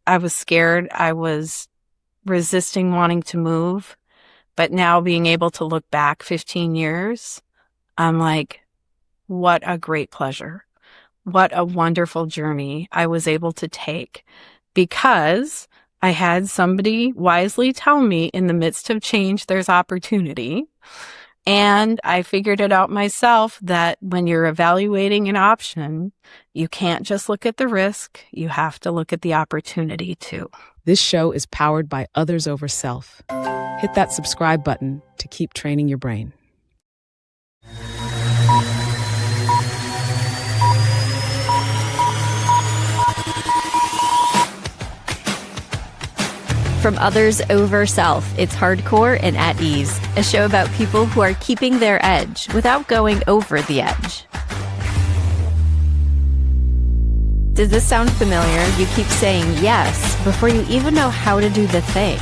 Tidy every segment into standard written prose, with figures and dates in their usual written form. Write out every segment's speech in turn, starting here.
I was scared. I was resisting wanting to move. But now being able to look back 15 years, I'm like, what a great pleasure. What a wonderful journey I was able to take because I had somebody wisely tell me in the midst of change, there's opportunity. And I figured it out myself that when you're evaluating an option, you can't just look at the risk. You have to look at the opportunity too. This show is powered by Others Over Self. Hit that subscribe button to keep training your brain. From Others Over Self, it's Hardcore and At Ease, a show about people who are keeping their edge without going over the edge. Does this sound familiar? You keep saying yes before you even know how to do the thing.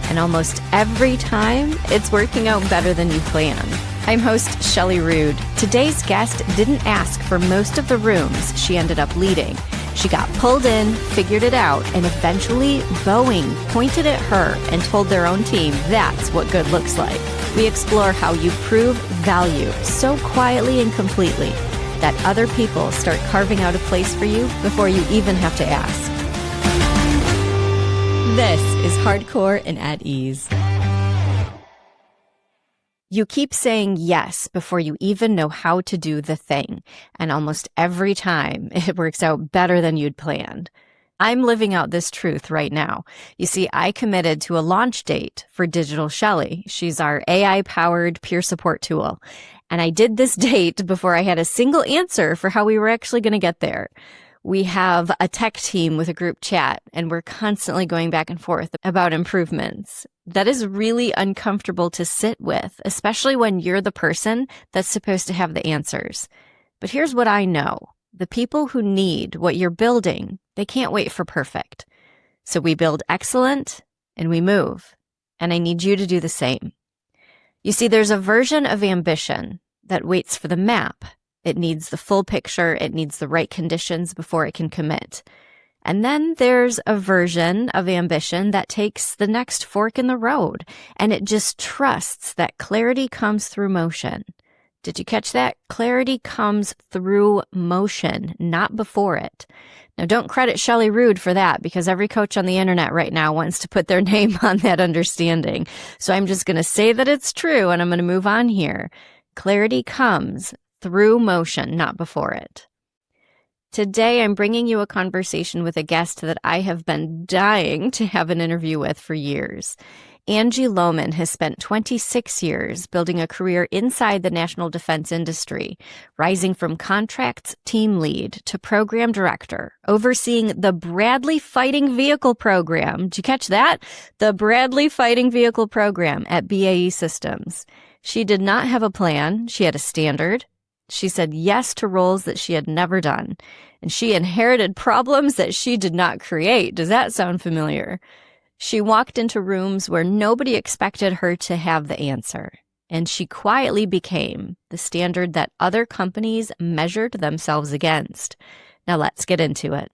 And almost every time, it's working out better than you planned. I'm host Shelley Rude. Today's guest didn't ask for most of the rooms she ended up leading. She got pulled in, figured it out, and eventually Boeing pointed at her and told their own team that's what good looks like. We explore how you prove value so quietly and completely that other people start carving out a place for you before you even have to ask. This is Hardcore and At Ease. You keep saying yes before you even know how to do the thing, and almost every time it works out better than you'd planned. I'm living out this truth right now. You see, I committed to a launch date for Digital Shelley. She's our AI-powered peer support tool. And I did this date before I had a single answer for how we were actually going to get there. We have a tech team with a group chat, and we're constantly going back and forth about improvements. That is really uncomfortable to sit with, especially when you're the person that's supposed to have the answers. But here's what I know. The people who need what you're building, they can't wait for perfect. So we build excellent and we move. And I need you to do the same. You see, there's a version of ambition that waits for the map. It needs the full picture. It needs the right conditions before it can commit. And then there's a version of ambition that takes the next fork in the road, and it just trusts that clarity comes through motion. Did you catch that? Clarity comes through motion, not before it. Now, don't credit Shelley Rude for that, because every coach on the internet right now wants to put their name on that understanding. So I'm just going to say that it's true, and I'm going to move on here. Clarity comes through motion, not before it. Today, I'm bringing you a conversation with a guest that I have been dying to have an interview with for years. Angie Lommen has spent 26 years building a career inside the national defense industry, rising from contracts team lead to program director, overseeing the Bradley Fighting Vehicle Program. Did you catch that? The Bradley Fighting Vehicle Program at BAE Systems. She did not have a plan. She had a standard. She said yes to roles that she had never done, and she inherited problems that she did not create. Does that sound familiar? She walked into rooms where nobody expected her to have the answer, and she quietly became the standard that other companies measured themselves against. Now let's get into it.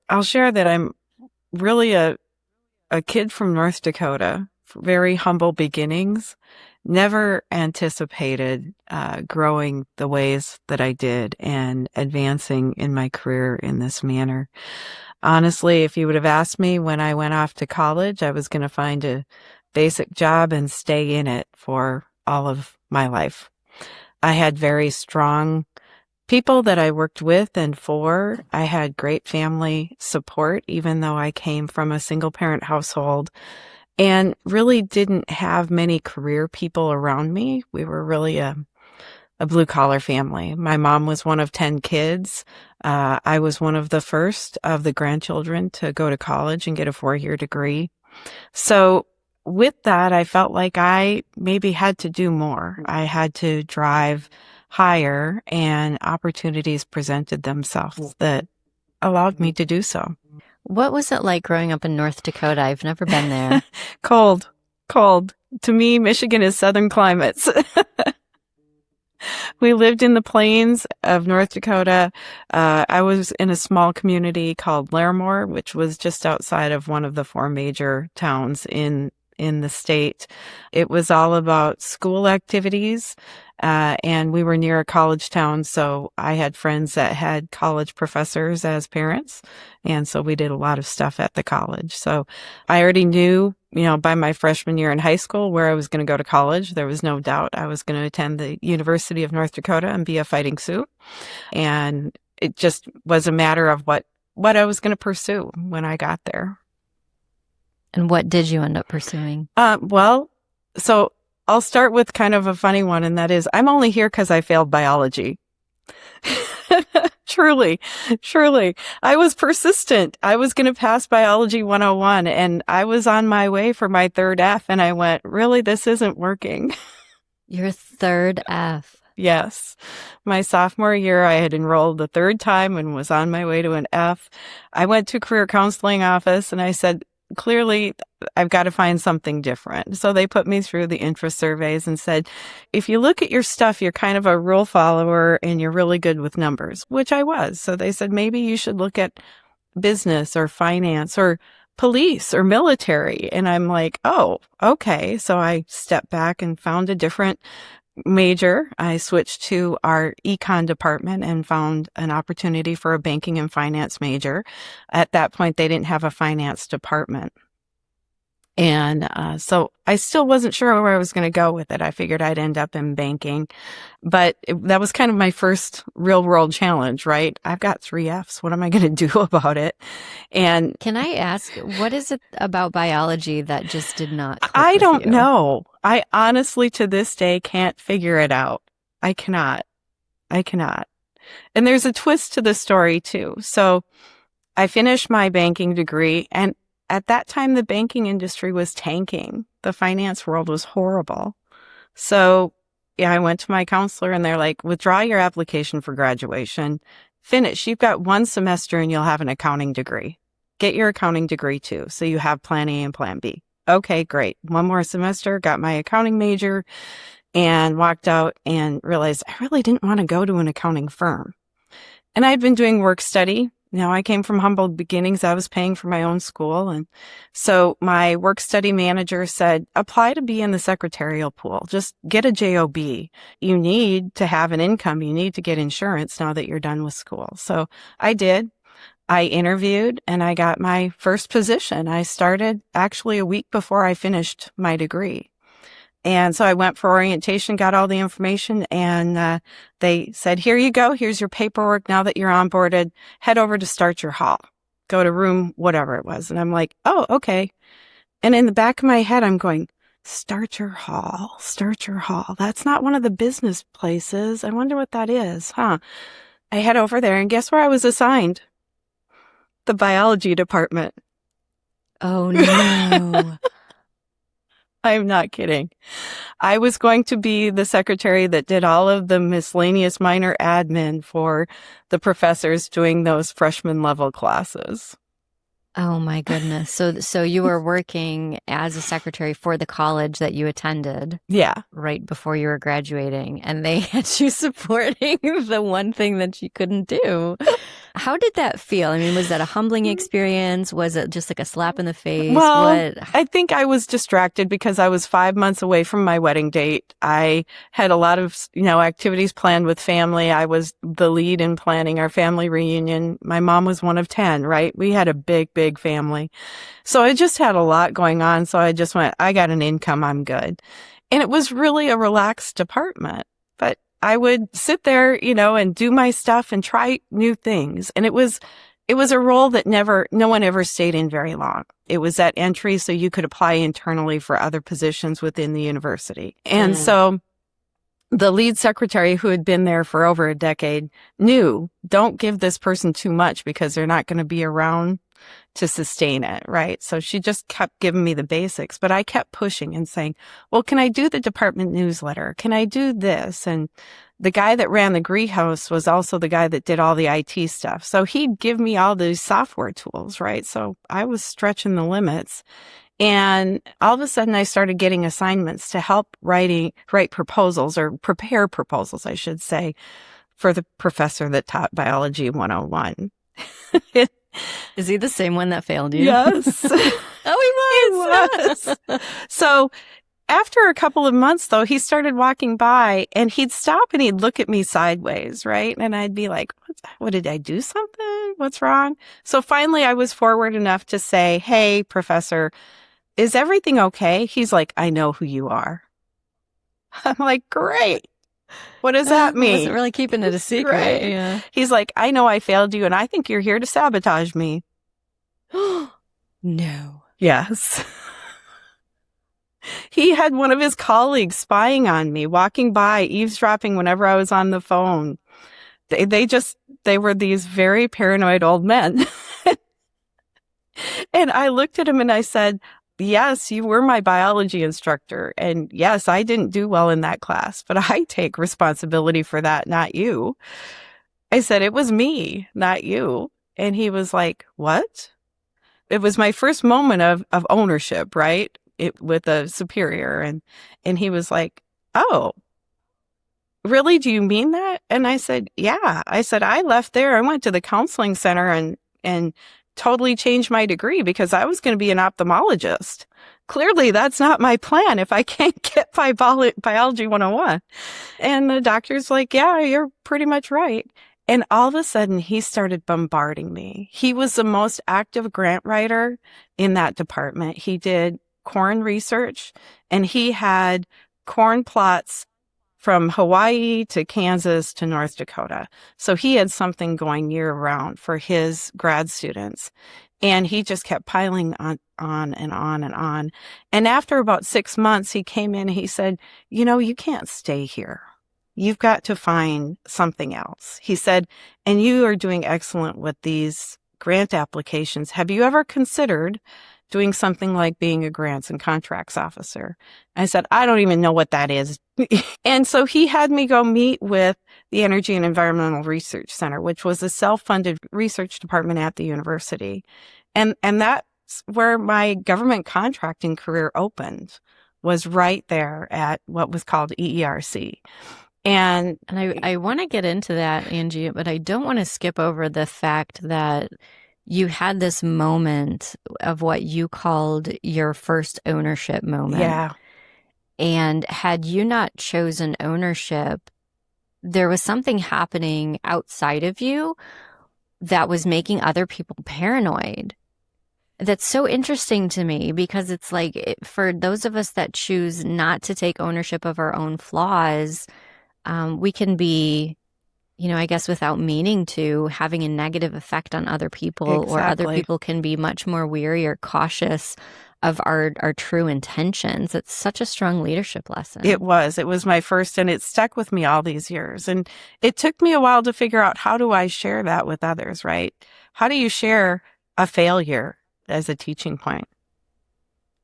I'll share that I'm really a kid from North Dakota, very humble beginnings. Never anticipated growing the ways that I did and advancing in my career in this manner. Honestly, if you would have asked me when I went off to college, I was going to find a basic job and stay in it for all of my life. I had very strong people that I worked with and for. I had great family support, even though I came from a single-parent household. And really didn't have many career people around me. We were really a blue-collar family. My mom was one of 10 kids. I was one of the first of the grandchildren to go to college and get a 4-year degree. So with that, I felt like I maybe had to do more. I had to drive higher, and opportunities presented themselves that allowed me to do so. What was it like growing up in North Dakota? I've never been there. Cold. To me, Michigan is southern climates. We lived in the plains of North Dakota. I was in a small community called Larimore, which was just outside of one of the four major towns in the state. It was all about school activities, and we were near a college town, so I had friends that had college professors as parents, and so we did a lot of stuff at the college. So I already knew, by my freshman year in high school where I was going to go to college. There was no doubt I was going to attend the University of North Dakota and be a Fighting Sioux, and it just was a matter of what I was going to pursue when I got there. And what did you end up pursuing? Well, so I'll start with kind of a funny one, and that is I'm only here because I failed biology. Truly. I was persistent. I was going to pass Biology 101, and I was on my way for my third F, and I went, really, this isn't working. Your third F. Yes. My sophomore year, I had enrolled the third time and was on my way to an F. I went to a career counseling office, and I said, clearly, I've got to find something different. So they put me through the interest surveys and said, if you look at your stuff, you're kind of a rule follower and you're really good with numbers, which I was. So they said, maybe you should look at business or finance or police or military. And I'm like, oh, okay. So I stepped back and found a different major. I switched to our econ department and found an opportunity for a banking and finance major. At that point, they didn't have a finance department. And so I still wasn't sure where I was going to go with it. I figured I'd end up in banking. But that was kind of my first real world challenge, right? I've got 3 Fs. What am I going to do about it? And can I ask, what is it about biology that just did not click I with don't you? know. I honestly, to this day, can't figure it out. I cannot. And there's a twist to the story, too. So I finished my banking degree, and at that time, the banking industry was tanking. The finance world was horrible. So, yeah, I went to my counselor and they're like, withdraw your application for graduation. Finish. You've got 1 semester and you'll have an accounting degree. Get your accounting degree too. So you have plan A and plan B. Okay, great. 1 more semester, got my accounting major and walked out and realized I really didn't want to go to an accounting firm. And I'd been doing work study. I came from humble beginnings. I was paying for my own school. And so my work study manager said, apply to be in the secretarial pool. Just get a JOB. You need to have an income. You need to get insurance now that you're done with school. So I did. I interviewed and I got my first position. I started actually a week before I finished my degree. And so I went for orientation, got all the information, and they said, here you go. Here's your paperwork. Now that you're onboarded, head over to Start Your Hall. Go to room, whatever it was. And I'm like, oh, okay. And in the back of my head, I'm going, Start Your Hall. That's not one of the business places. I wonder what that is, huh? I head over there, and guess where I was assigned? The biology department. Oh, no. I'm not kidding. I was going to be the secretary that did all of the miscellaneous minor admin for the professors doing those freshman level classes. Oh my goodness. So you were working as a secretary for the college that you attended. Yeah. Right before you were graduating, and they had you supporting the one thing that you couldn't do. How did that feel? I mean, was that a humbling experience? Was it just like a slap in the face? Well, I think I was distracted because I was 5 months away from my wedding date. I had a lot of, activities planned with family. I was the lead in planning our family reunion. My mom was one of 10, right? We had a big, big family. So I just had a lot going on. So I just went, I got an income. I'm good. And it was really a relaxed department. But I would sit there, and do my stuff and try new things. And it was a role that no one ever stayed in very long. It was that entry so you could apply internally for other positions within the university. And so the lead secretary, who had been there for over a decade, knew, don't give this person too much because they're not going to be around to sustain it, right? So she just kept giving me the basics, but I kept pushing and saying, well, can I do the department newsletter? Can I do this? And the guy that ran the greenhouse was also the guy that did all the IT stuff. So he'd give me all these software tools, right? So I was stretching the limits. And all of a sudden I started getting assignments to help write proposals, or prepare proposals, I should say, for the professor that taught Biology 101. Is he the same one that failed you? Yes. Oh, he was. So after a couple of months, though, he started walking by and he'd stop and he'd look at me sideways, right? And I'd be like, what did I do something? What's wrong? So finally I was forward enough to say, hey, professor, is everything okay? He's like, I know who you are. I'm like, great. What does that mean? I wasn't really keeping it a secret. Right. Yeah. He's like, I know I failed you and I think you're here to sabotage me. No. Yes. He had one of his colleagues spying on me, walking by, eavesdropping whenever I was on the phone. They were these very paranoid old men. And I looked at him and I said, yes, you were my biology instructor. And yes, I didn't do well in that class, but I take responsibility for that, not you. I said, it was me, not you. And he was like, what? It was my first moment of ownership, right? With a superior. And he was like, oh, really? Do you mean that? And I said, yeah. I said, I left there. I went to the counseling center and totally changed my degree because I was going to be an ophthalmologist. Clearly, that's not my plan if I can't get my Biology 101. And the doctor's like, yeah, you're pretty much right. And all of a sudden, he started bombarding me. He was the most active grant writer in that department. He did corn research, and he had corn plots from Hawaii to Kansas to North Dakota. So he had something going year round for his grad students. And he just kept piling on and on and on. And after about 6 months, he came in and he said, you can't stay here. You've got to find something else. He said, and you are doing excellent with these grant applications. Have you ever considered doing something like being a grants and contracts officer? I said, I don't even know what that is. And so he had me go meet with the Energy and Environmental Research Center, which was a self-funded research department at the university. And that's where my government contracting career opened, was right there at what was called EERC. And I want to get into that, Angie, but I don't want to skip over the fact that you had this moment of what you called your first ownership moment. yeah, And had you not chosen ownership, there was something happening outside of you that was making other people paranoid. That's so interesting to me because it's like, for those of us that choose not to take ownership of our own flaws, we can be, I guess without meaning to, having a negative effect on other people. exactly. Or other people can be much more weary or cautious of our true intentions. It's such a strong leadership lesson. It was my first, and it stuck with me all these years. And it took me a while to figure out, how do I share that with others, right? How do you share a failure as a teaching point?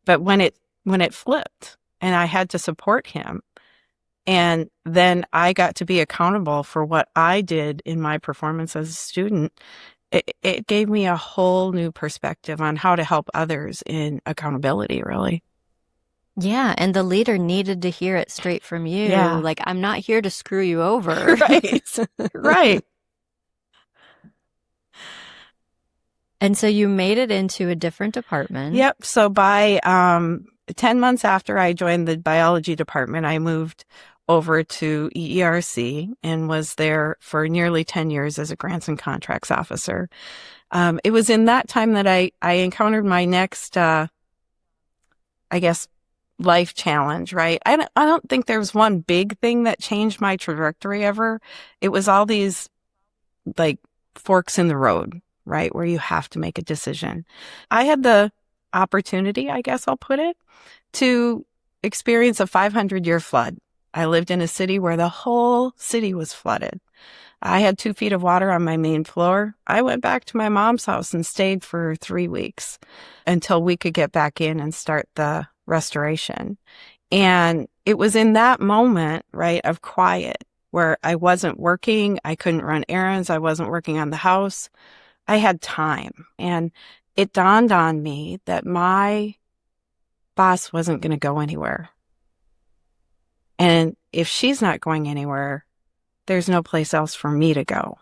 But when it flipped and I had to support him, and then I got to be accountable for what I did in my performance as a student, it gave me a whole new perspective on how to help others in accountability, really. Yeah, and the leader needed to hear it straight from you. Yeah. Like, I'm not here to screw you over. Right. Right. And so you made it into a different department. Yep. So by 10 months after I joined the biology department, I moved over to EERC and was there for nearly 10 years as a grants and contracts officer. It was in that time that I encountered my next, I guess, life challenge, right? I don't think there was one big thing that changed my trajectory ever. It was all these like forks in the road, right? Where you have to make a decision. I had the opportunity, I guess I'll put it, to experience a 500-year flood. I lived in a city where the whole city was flooded. I had 2 feet of water on my main floor. I went back to my mom's house and stayed for 3 weeks until we could get back in and start the restoration. And it was in that moment, right, of quiet, where I wasn't working, I couldn't run errands, I wasn't working on the house. I had time. And it dawned on me that my boss wasn't going to go anywhere. And if she's not going anywhere, there's no place else for me to go.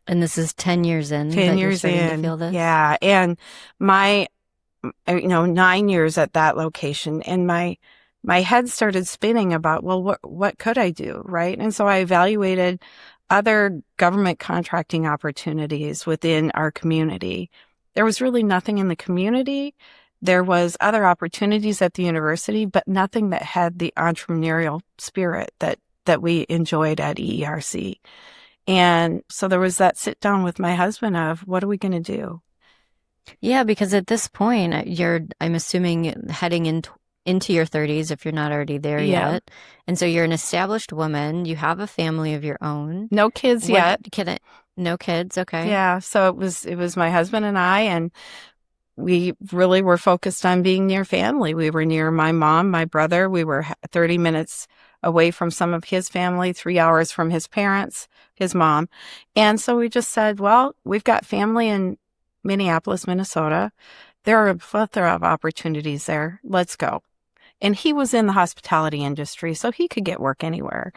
And this is 10 years in 10 that you're years starting to in. feel this? Yeah. And my, 9 years at that location, and my head started spinning about, well, what could I do? Right. And so I evaluated other government contracting opportunities within our community. There was really nothing in the community. There was other opportunities at the university, but nothing that had the entrepreneurial spirit that we enjoyed at EERC. And so there was that sit down with my husband of, what are we going to do? Yeah, because at this point, I'm assuming, heading into your 30s, if you're not already there Yeah. yet. And so you're an established woman. You have a family of your own. No kids yet. No kids. Okay. Yeah. So it was my husband and I, and we really were focused on being near family. We were near my mom, my brother. We were 30 minutes away from some of his family, 3 hours from his parents, his mom. And so we just said, well, we've got family in Minneapolis, Minnesota. There are a plethora of opportunities there. Let's go. And he was in the hospitality industry, so he could get work anywhere.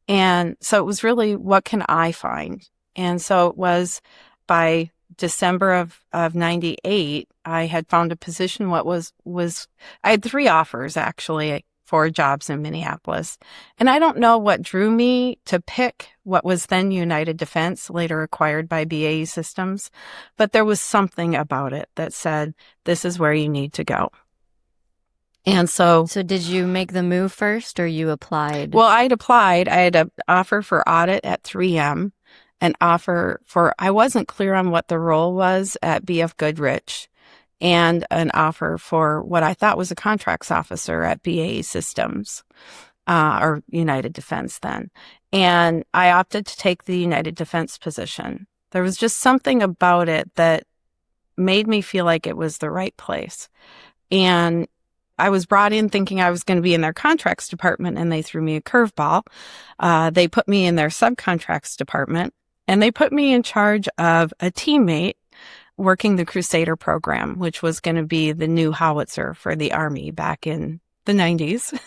And so it was really, what can I find? And so it was by December of 98, I had found a position. I had 3 offers actually for jobs in Minneapolis. And I don't know what drew me to pick what was then United Defense, later acquired by BAE Systems. But there was something about it that said, this is where you need to go. And so did you make the move first, or you applied? Well, I'd applied. I had an offer for audit at 3M, an offer for, I wasn't clear on what the role was at BF Goodrich, and an offer for what I thought was a contracts officer at BAE Systems, or United Defense then. And I opted to take the United Defense position. There was just something about it that made me feel like it was the right place. And I was brought in thinking I was going to be in their contracts department, and they threw me a curveball. They put me in their subcontracts department, and they put me in charge of a teammate working the Crusader program, which was going to be the new howitzer for the Army back in the 90s.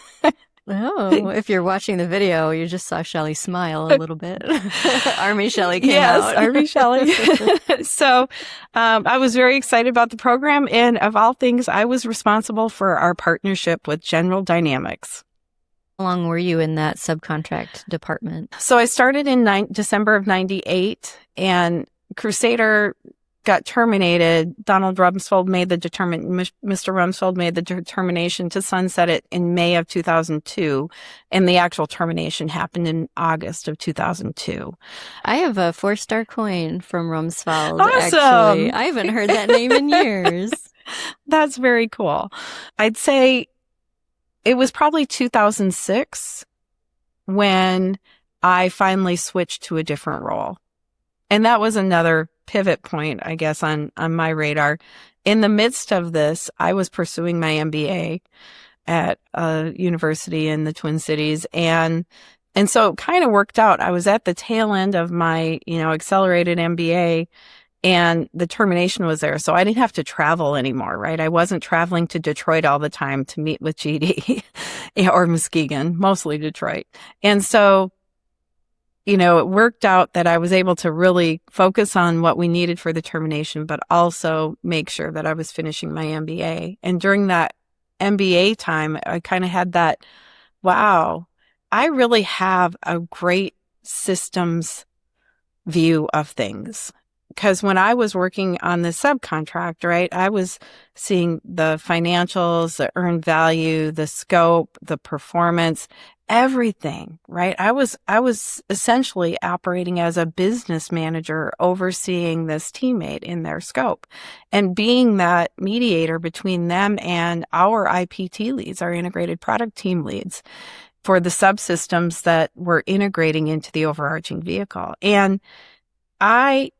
Oh, if you're watching the video, you just saw Shelley smile a little bit. Army Shelley came out. Yes, Army Shelley. So I was very excited about the program. And of all things, I was responsible for our partnership with General Dynamics. How long were you in that subcontract department? So I started in December of 98, and Crusader got terminated. Mr. Rumsfeld made the determination to sunset it in May of 2002, and the actual termination happened in August of 2002. I have a 4-star coin from Rumsfeld. Awesome. Actually, I haven't heard that name in years. That's very cool. I'd say it was probably 2006 when I finally switched to a different role. And that was another pivot point, I guess, on my radar. In the midst of this, I was pursuing my MBA at a university in the Twin Cities. And so it kind of worked out. I was at the tail end of my, accelerated MBA, and the termination was there. So I didn't have to travel anymore, right? I wasn't traveling to Detroit all the time to meet with GD or Muskegon, mostly Detroit. And so it worked out that I was able to really focus on what we needed for the termination, but also make sure that I was finishing my MBA. And during that MBA time, I kind of had that, wow, I really have a great systems view of things. Because when I was working on the subcontract, right, I was seeing the financials, the earned value, the scope, the performance, everything, right? I was essentially operating as a business manager, overseeing this teammate in their scope and being that mediator between them and our IPT leads, our integrated product team leads, for the subsystems that we're integrating into the overarching vehicle. And I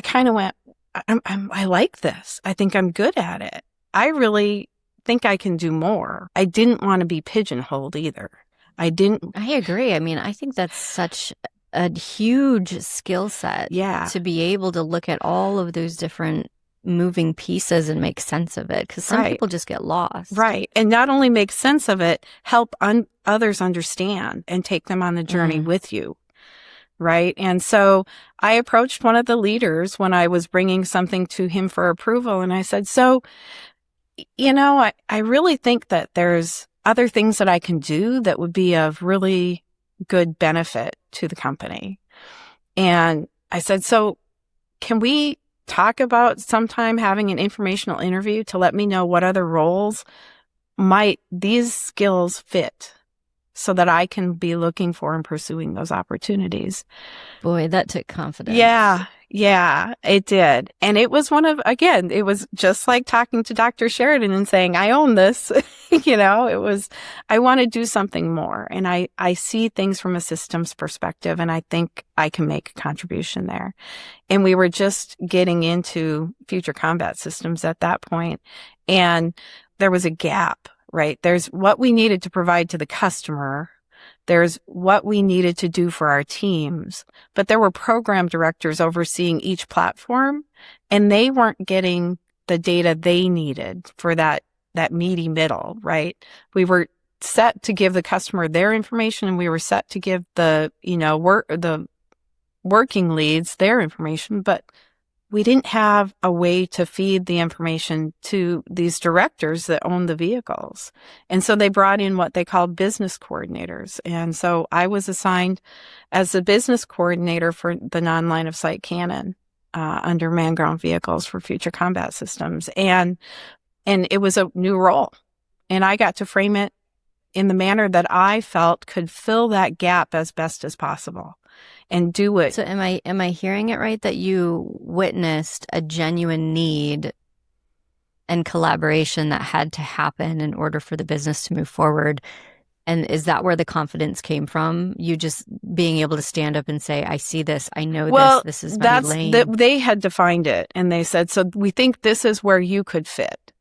kind of went, I like this. I think I'm good at it. I really think I can do more. I didn't want to be pigeonholed either. I agree. I mean, I think that's such a huge skill set. Yeah. To be able to look at all of those different moving pieces and make sense of it, because some Right. people just get lost. Right. And not only make sense of it, help others understand and take them on the journey with you. Right. And so I approached one of the leaders when I was bringing something to him for approval. And I said, so, I really think that there's other things that I can do that would be of really good benefit to the company. And I said, so can we talk about sometime having an informational interview to let me know what other roles might these skills fit so that I can be looking for and pursuing those opportunities? Boy, that took confidence. Yeah, it did. And it was it was just like talking to Dr. Sheridan and saying, I own this. I want to do something more. And I see things from a systems perspective, and I think I can make a contribution there. And we were just getting into future combat systems at that point, and there was a gap, right? There's what we needed to provide to the customer. There's what we needed to do for our teams, but there were program directors overseeing each platform, and they weren't getting the data they needed for that meaty middle, right? We were set to give the customer their information, and we were set to give the working leads their information, but we didn't have a way to feed the information to these directors that own the vehicles. And so they brought in what they called business coordinators. And so I was assigned as the business coordinator for the non-line of sight cannon under manned ground vehicles for future combat systems. And it was a new role. And I got to frame it in the manner that I felt could fill that gap as best as possible and do it. So am I hearing it right that you witnessed a genuine need and collaboration that had to happen in order for the business to move forward? And is that where the confidence came from? You just being able to stand up and say, I see this, I know this is my lane. They had defined it, and they said, so we think this is where you could fit,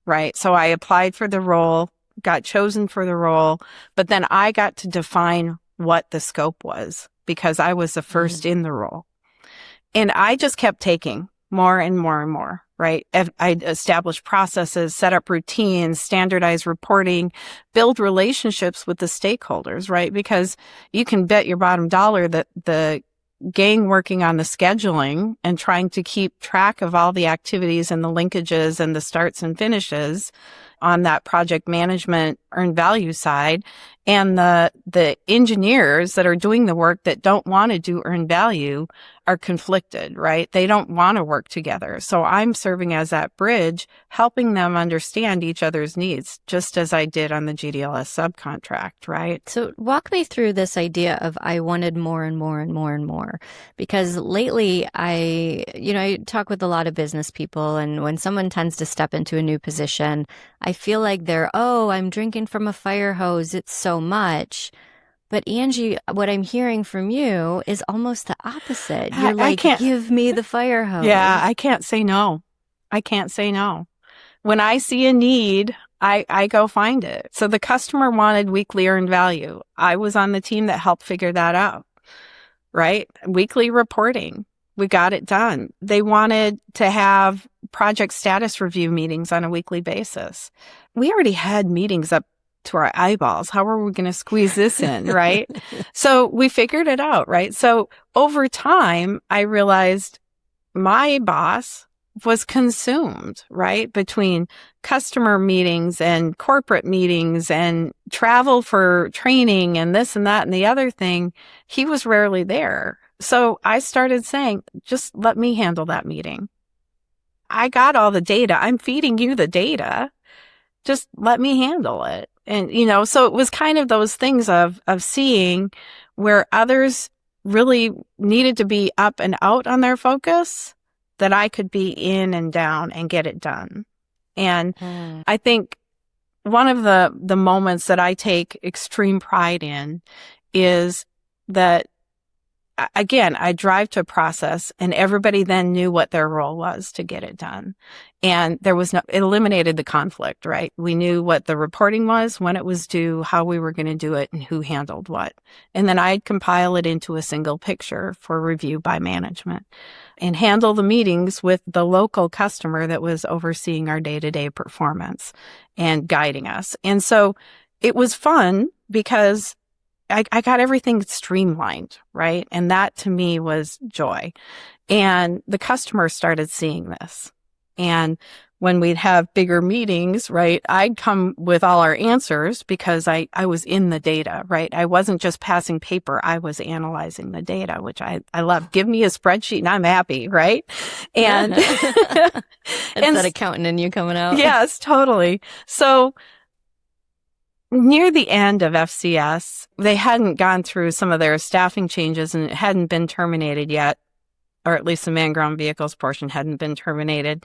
right? So I applied for the role, got chosen for the role, but then I got to define what the scope was, because I was the first in the role. And I just kept taking more and more and more, right? I established processes, set up routines, standardized reporting, build relationships with the stakeholders, right? Because you can bet your bottom dollar that the gang working on the scheduling and trying to keep track of all the activities and the linkages and the starts and finishes on that project management earned value side, and the engineers that are doing the work that don't want to do earned value are conflicted, right? They don't want to work together. So I'm serving as that bridge, helping them understand each other's needs, just as I did on the GDLS subcontract, right? So walk me through this idea of I wanted more and more and more and more, because lately I talk with a lot of business people, and when someone tends to step into a new position, I feel like I'm drinking from a fire hose. It's so much. But Angie, what I'm hearing from you is almost the opposite. You're give me the fire hose. Yeah, I can't say no. When I see a need, I go find it. So the customer wanted weekly earned value. I was on the team that helped figure that out, right? Weekly reporting. We got it done. They wanted to have project status review meetings on a weekly basis. We already had meetings up to our eyeballs. How are we going to squeeze this in, right? So we figured it out, right? So over time, I realized my boss was consumed, right? Between customer meetings and corporate meetings and travel for training and this and that and the other thing, he was rarely there. So I started saying, just let me handle that meeting. I got all the data. I'm feeding you the data. Just let me handle it. And, so it was kind of those things of seeing where others really needed to be up and out on their focus, that I could be in and down and get it done. And I think one of the moments that I take extreme pride in is that, again, I drive to a process, and everybody then knew what their role was to get it done. And it eliminated the conflict, right? We knew what the reporting was, when it was due, how we were going to do it, and who handled what. And then I'd compile it into a single picture for review by management. and handle the meetings with the local customer that was overseeing our day-to-day performance and guiding us. And so it was fun because I got everything streamlined, right? And that to me was joy. And the customer started seeing this. And when we'd have bigger meetings, right, I'd come with all our answers because I was in the data, right? I wasn't just passing paper. I was analyzing the data, which I love. Give me a spreadsheet and I'm happy, right? And It's that accountant in you coming out. Yes, totally. So near the end of FCS, they hadn't gone through some of their staffing changes and it hadn't been terminated yet, or at least the manned ground vehicles portion hadn't been terminated.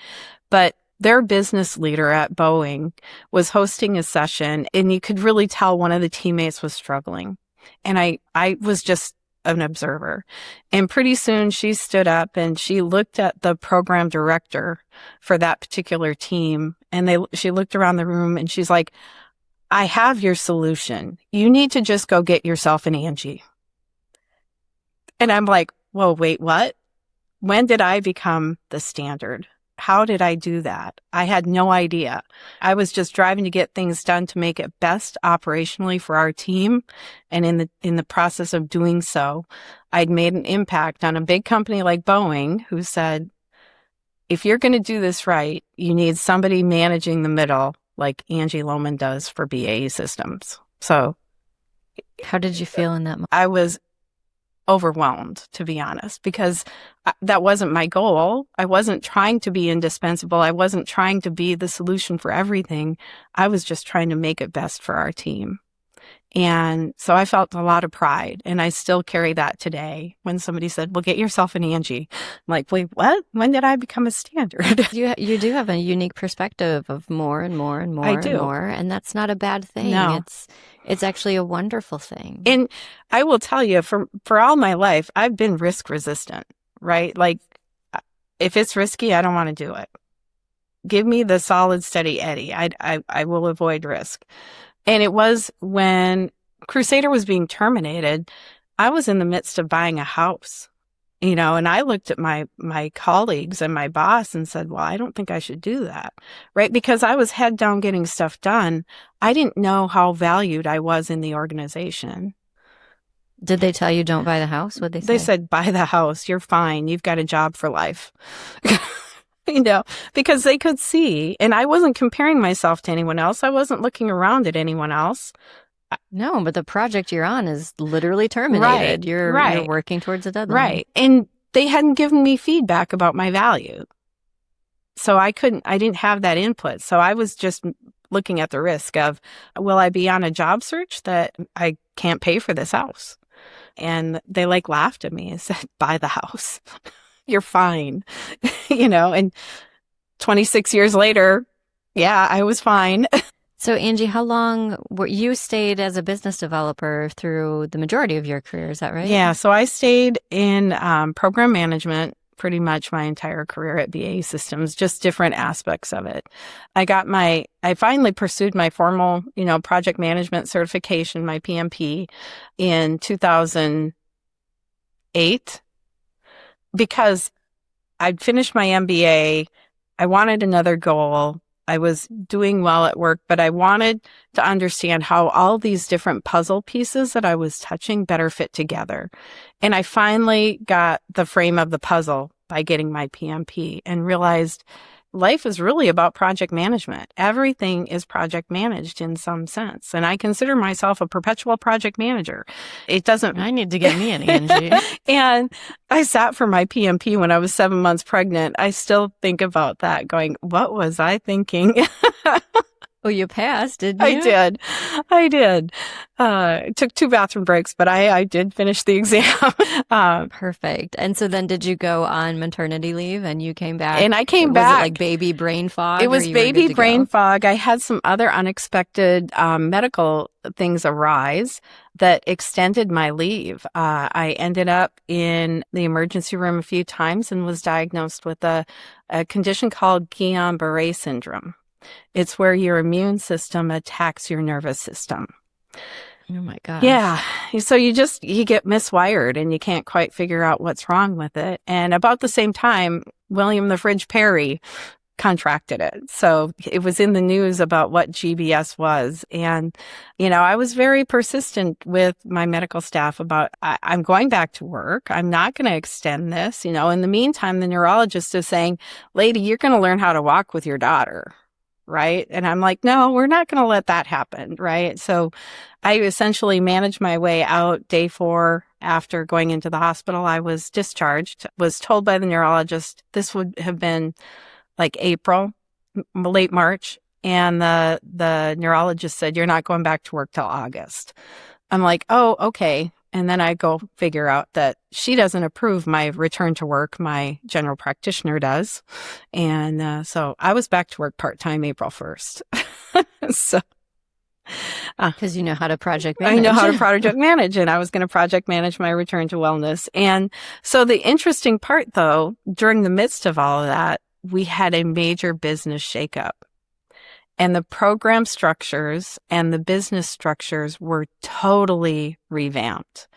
But their business leader at Boeing was hosting a session, and you could really tell one of the teammates was struggling. And I was just an observer. And pretty soon she stood up and she looked at the program director for that particular team. And she looked around the room and she's like, I have your solution. You need to just go get yourself an Angie. And I'm like, whoa, wait, what? When did I become the standard? How did I do that? I had no idea. I was just driving to get things done to make it best operationally for our team. And in the process of doing so, I'd made an impact on a big company like Boeing who said, if you're going to do this right, you need somebody managing the middle like Angie Lommen does for BAE Systems. So how did you feel in that moment? I was overwhelmed, to be honest, because that wasn't my goal. I wasn't trying to be indispensable. I wasn't trying to be the solution for everything. I was just trying to make it best for our team. And so I felt a lot of pride, and I still carry that today. When somebody said, well, get yourself an Angie. I'm like, wait, what? When did I become a standard? You do have a unique perspective of more and more and more and more, and that's not a bad thing. No. It's actually a wonderful thing. And I will tell you, for all my life, I've been risk resistant, right? Like, if it's risky, I don't want to do it. Give me the solid, steady Eddie. I will avoid risk. And it was when Crusader was being terminated, I was in the midst of buying a house, and I looked at my colleagues and my boss and said, well, I don't think I should do that, right? Because I was head down getting stuff done. I didn't know how valued I was in the organization. Did they tell you don't buy the house? What'd they say? They said, buy the house. You're fine. You've got a job for life. Because they could see, and I wasn't comparing myself to anyone else. I wasn't looking around at anyone else. No, but the project you're on is literally terminated. You're working towards a deadline. Right. And they hadn't given me feedback about my value. So I didn't have that input. So I was just looking at the risk of, will I be on a job search that I can't pay for this house? And they laughed at me and said, buy the house. You're fine. And 26 years later, yeah, I was fine. So Angie, how long you stayed as a business developer through the majority of your career? Is that right? Yeah. So I stayed in program management pretty much my entire career at BAE Systems, just different aspects of it. I finally pursued my formal, project management certification, my PMP, in 2008. Because I'd finished my MBA, I wanted another goal. I was doing well at work, but I wanted to understand how all these different puzzle pieces that I was touching better fit together. And I finally got the frame of the puzzle by getting my PMP and realized life is really about project management. Everything is project managed in some sense. And I consider myself a perpetual project manager. I need to get me an Angie. And I sat for my PMP when I was 7 months pregnant. I still think about that going, what was I thinking? Oh, you passed, didn't you? I did. It took 2 bathroom breaks, but I did finish the exam. Perfect. And so then did you go on maternity leave and you came back? And I came back. Was it like baby brain fog? It was baby brain fog. I had some other unexpected medical things arise that extended my leave. I ended up in the emergency room a few times and was diagnosed with a condition called Guillain-Barré syndrome. It's where your immune system attacks your nervous system. Oh my gosh. Yeah. So you get miswired and you can't quite figure out what's wrong with it. And about the same time, William the Fridge Perry contracted it. So it was in the news about what GBS was. And, I was very persistent with my medical staff about, I'm going back to work. I'm not going to extend this. In the meantime, the neurologist is saying, lady, you're going to learn how to walk with your daughter. Right. And I'm like, no, we're not going to let that happen. Right. So I essentially managed my way out. Day 4 after going into the hospital, I was discharged, was told by the neurologist, this would have been like April, late March. And the neurologist said, you're not going back to work till August. I'm like, oh, okay. And then I go figure out that she doesn't approve my return to work. My general practitioner does. And so I was back to work part-time April 1st. So, because you know how to project manage. I know how to project manage, and I was going to project manage my return to wellness. And so the interesting part, though, during the midst of all of that, we had a major business shakeup. And the program structures and the business structures were totally revamped.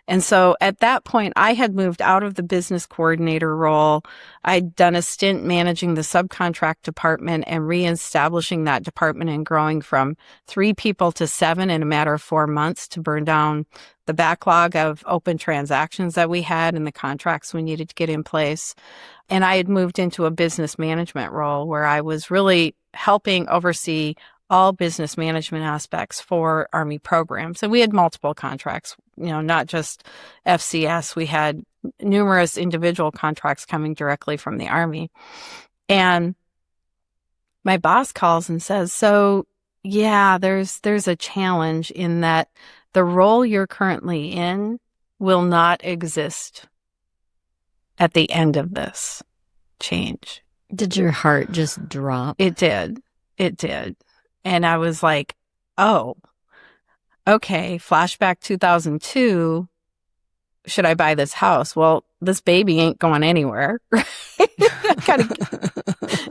And so at that point, I had moved out of the business coordinator role. I'd done a stint managing the subcontract department and reestablishing that department and growing from 3 people to 7 in a matter of 4 months to burn down the backlog of open transactions that we had and the contracts we needed to get in place. And I had moved into a business management role where I was really helping oversee all business management aspects for Army programs. And we had multiple contracts, not just FCS. We had numerous individual contracts coming directly from the Army. And my boss calls and says, so yeah, there's a challenge in that the role you're currently in will not exist at the end of this change. Did your heart just drop? It did. It did. And I was like, oh, okay, flashback 2002. Should I buy this house? Well, this baby ain't going anywhere.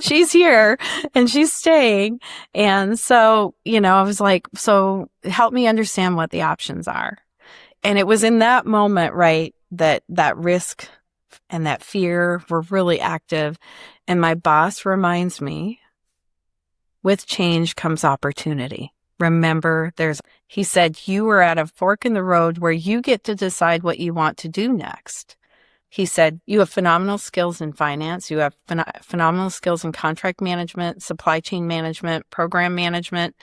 She's here and she's staying. And so, I was like, so help me understand what the options are. And it was in that moment, right, that risk and that fear were really active. And my boss reminds me, with change comes opportunity. Remember, he said, you are at a fork in the road where you get to decide what you want to do next. He said, you have phenomenal skills in finance. You have phenomenal skills in contract management, supply chain management, program management.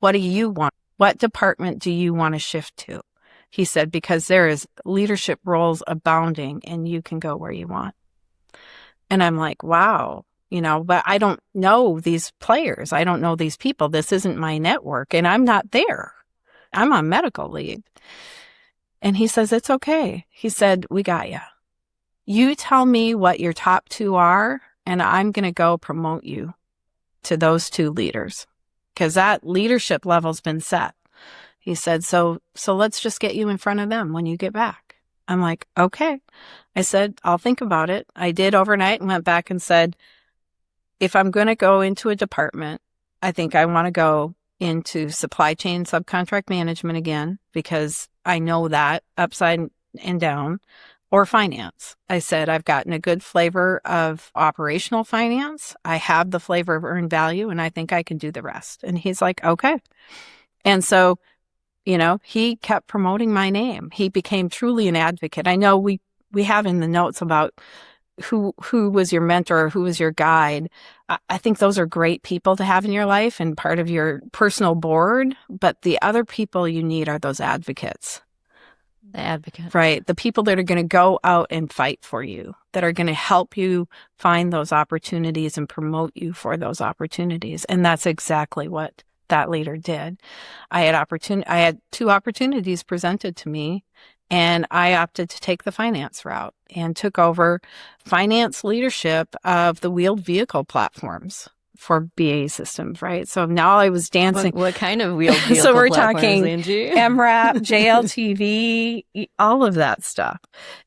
What do you want? What department do you want to shift to? He said, because there is leadership roles abounding and you can go where you want. And I'm like, wow, but I don't know these players. I don't know these people. This isn't my network and I'm not there. I'm on medical leave. And he says, it's okay. He said, we got you. You tell me what your top 2 are and I'm going to go promote you to those 2 leaders because that leadership level's been set. He said, so let's just get you in front of them when you get back. I'm like, okay. I said, I'll think about it. I did overnight and went back and said, if I'm going to go into a department, I think I want to go into supply chain subcontract management again, because I know that upside and down, or finance. I said, I've gotten a good flavor of operational finance. I have the flavor of earned value, and I think I can do the rest. And he's like, okay. And so, he kept promoting my name. He became truly an advocate. I know we have in the notes about who was your mentor, who was your guide. I think those are great people to have in your life and part of your personal board. But the other people you need are those advocates. The advocate. Right. The people that are going to go out and fight for you, that are going to help you find those opportunities and promote you for those opportunities. And that's exactly what that leader did. I had 2 opportunities presented to me, and I opted to take the finance route and took over finance leadership of the wheeled vehicle platforms for BAE Systems, right? So now I was dancing. What kind of wheeled vehicle So we're platforms, talking Angie? MRAP, JLTV, all of that stuff.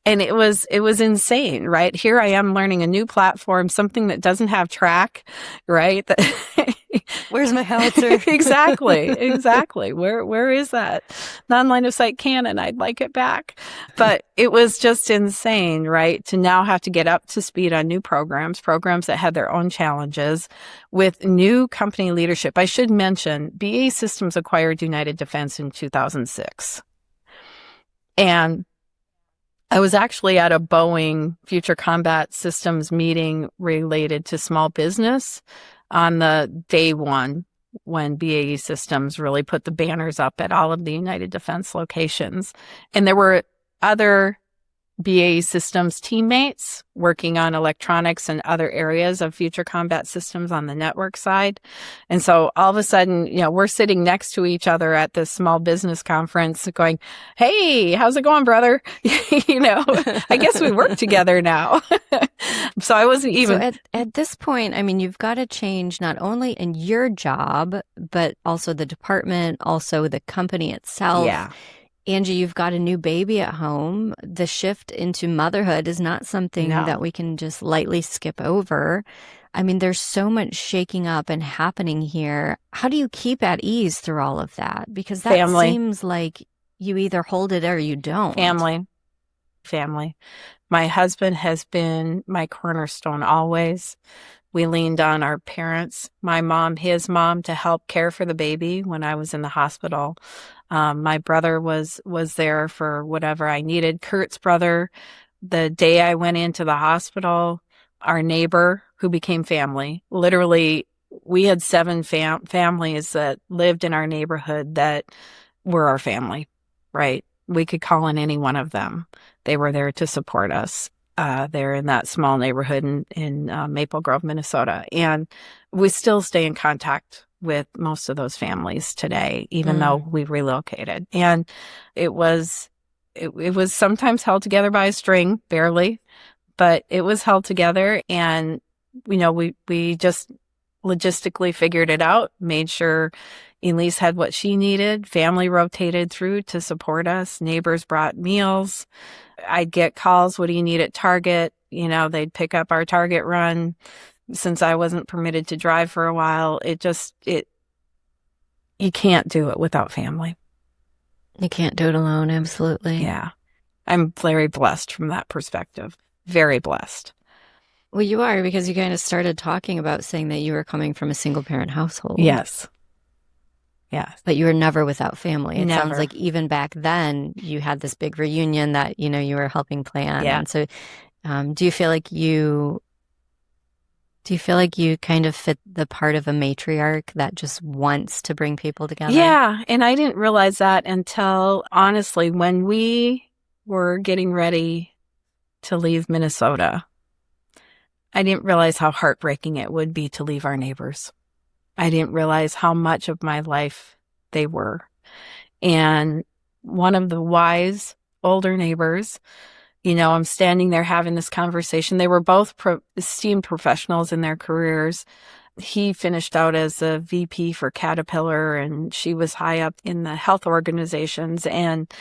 And it was insane, right? Here I am learning a new platform, something that doesn't have track, right? Where's my howitzer? Exactly. Where is that non-line of sight cannon? I'd like it back. But it was just insane, right? To now have to get up to speed on new programs that had their own challenges with new company leadership. I should mention BAE Systems acquired United Defense in 2006. And I was actually at a Boeing Future Combat Systems meeting related to small business on the day one when BAE Systems really put the banners up at all of the United Defense locations. And there were other BAE Systems teammates working on electronics and other areas of future combat systems on the network side. And so all of a sudden, we're sitting next to each other at this small business conference going, hey, how's it going, brother? I guess we work together now. So I wasn't even. So at this point, I mean, you've got to change not only in your job, but also the department, also the company itself. Yeah. Angie, you've got a new baby at home. The shift into motherhood is not something that we can just lightly skip over. I mean, there's so much shaking up and happening here. How do you keep at ease through all of that? Because that seems like you either hold it or you don't. Family. My husband has been my cornerstone always. We leaned on our parents, my mom, his mom, to help care for the baby when I was in the hospital. My brother was there for whatever I needed. Kurt's brother, the day I went into the hospital, our neighbor who became family, literally, we had 7 families that lived in our neighborhood that were our family, right? We could call on any one of them. They were there to support us. They're in that small neighborhood in Maple Grove, Minnesota. And we still stay in contact with most of those families today, even though we relocated. And it was sometimes held together by a string, barely, but it was held together. And, we just logistically figured it out, made sure Elise had what she needed. Family rotated through to support us. Neighbors brought meals. I'd get calls, what do you need at Target? They'd pick up our Target run. Since I wasn't permitted to drive for a while, you can't do it without family. You can't do it alone, absolutely. Yeah. I'm very blessed from that perspective. Very blessed. Well, you are, because you kind of started talking about saying that you were coming from a single parent household. Yes. But you were never without family. It Never. sounds like even back then you had this big reunion that, you were helping plan. Yeah. And so do you feel like you kind of fit the part of a matriarch that just wants to bring people together? Yeah. And I didn't realize that until, honestly, when we were getting ready to leave Minnesota, I didn't realize how heartbreaking it would be to leave our neighbors. I didn't realize how much of my life they were. And one of the wise older neighbors, I'm standing there having this conversation. They were both esteemed professionals in their careers. He finished out as a VP for Caterpillar, and she was high up in the health organizations. And